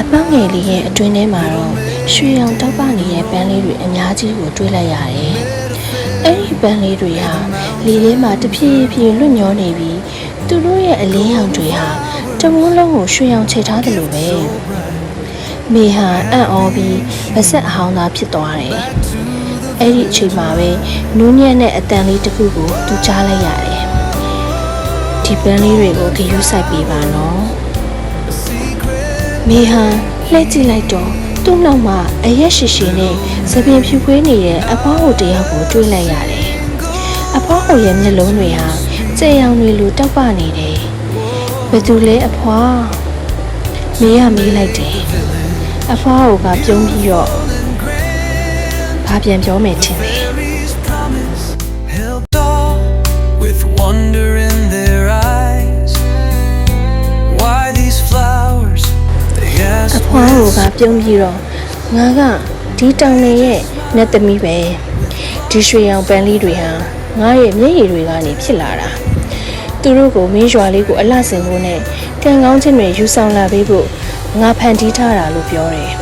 အပန်းငယ်လေးရဲ့အတွင်းထဲမှာတော့ရွှေရောင်တောက်ပနေတဲ့ပန်းလေးတွေအများကြီးကိုတွေ့လိုက်ရတယ်။အဲ့ဒီပန်းလေးတွေဟာလေထဲမှာတဖြည်းဖြည်းလွတ်မျောနေပြီးသူတို့ရဲ့အလင်းရောင်တွေဟာတဝန်းလုံးကိုရွှေရောင်ချိန်ထားတယ်လို့ပဲ။မေဟာအံ့ဩပြီးပါဆက်အဟောင်းသားဖြစ်သွားတယ်။အဲ့ဒီအချိန်မှာပဲနူးညံ့တဲ့အတန်လေးတစ်ခုကိုသူကြားလိုက်ရတယ်။ဒီပန်းလေးတွေကိုဂရုစိုက်ပေးပါနော်။မေဟာလှည့်ကြည့်လိုက်တော့သူ့နောက်မှာအရက်ရှိရှိနဲ့သပင်ဖြူခွေးနေတဲ့အဖွားဟိုတယောက်ကိုတွေ့လိုက်ရတယ်။အဖွားဟိုရဲ့မျက်လုံးတွေဟာကြဲရောင်တွေလိုတောက်ပနေတယ်။ဘယ်သူလဲအဖွားမေးလိုက်တယ်။အဖွားဟိုကပြုံးပြီးတော့ဘာပြန်ပြောမယ်ထင်လဲအဖွားဟိုကပြုံးပြီးတော့ငါကဒီတောင်နေရဲ့နတ်သမီးပဲဒီရွှေရောင်ပန်းလေးတွေဟာငါရဲ့မျက်ရည်တွေကနေဖြစ်လာတာသူတို့ကိုမင်းရွာလေးကိုအလှဆင်ဖို့နဲ့ကံကောင်းခြင်းတွေယူဆောင်လာပေးဖို့ငါဖန်တီးထားတာလို့ပြောတယ်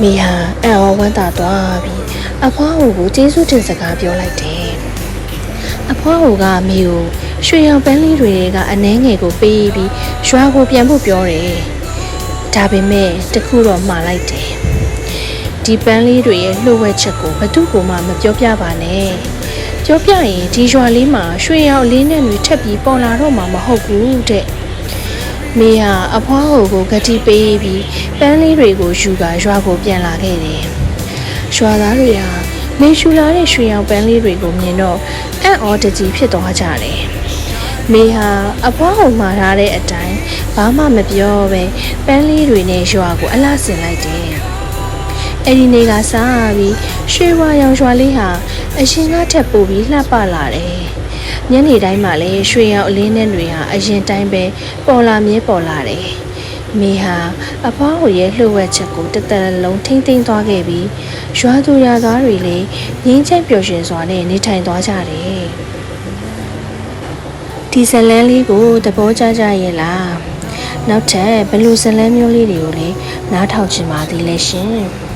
မိဟာအံ့ဩဝမ်းသာသွားပြီးအဖွားဟိုကိုကျေးဇူးတင်စကားပြောလိုက်တယ်အဖွားဟိုကမိကိုရွှေရောင်ပန်းလေးတွေကအနှဲငယ်ကိုပေးပြီးရွာကိုပြန်ဖို့ပြောတယ်ဒါပေမဲ့တခုတော့မှားလိုက်တယ်ဒီပန်းလေးတွေရဲ့လှုပ်ဝက်ချက်ကိုဘသူ့ကိုမှမပြောပြပါနဲ့ပြောပြရင်ဒီရွာလေးမှာရွှေရောင်လေးနဲ့တွေထပ်ပြီးပေါ်လာတော့မှာမဟုတ်ဘူးတဲ့မေဟာအဖွားဟိုကိုဂတိပေးပြီးပန်းလေးတွေကိုယူကာရွာကိုပြန်လာခဲ့တယ်ရွာသားတွေဟာမေရှူလာတဲ့ရွှေရောင်ပန်းလေးတွေကိုမြင်တော့အံ့ဩတကြီးဖြစ်သွားကြတယ်မေဟာအဖွားဟိုမှာထားတဲ့အတိုင်းဘာမှမပြောပဲပန်းလေးတွေနဲ့ရွာကိုအလားဆင်လိုက်တယ်အဲ့ဒီနေ့ကစားပြီးရွှေဝါရောင်ရွာလေးဟာအရှင်ကထက်ပိုပြီးလှပလာတယ်။ညနေတိုင်းမှာလည်းရွှေရောင်အလင်းနဲ့တွေဟာအရင်တိုင်းပဲပေါ်လာမြဲပေါ်လာတယ်။မိဟာအဖွားဟိုရဲ့လှုပ်ဝက်ချက်ကိုတသက်လုံးထိမ့်သိမ်းသွားခဲ့ပြီးရွာသူရွာသားတွေလည်းငြိမ်းချမ်းပျော်ရွှင်စွာနဲ့နေထိုင်သွားကြတယ်။ဒီဇလန်းလေးကိုသဘောကျကြရဲ့လား။နောက်ထပ်ဘယ်လိုဇလန်းမျိုးလေးတွေကိုလည်းနားထောင်ချင်ပါသေးလဲရှင်။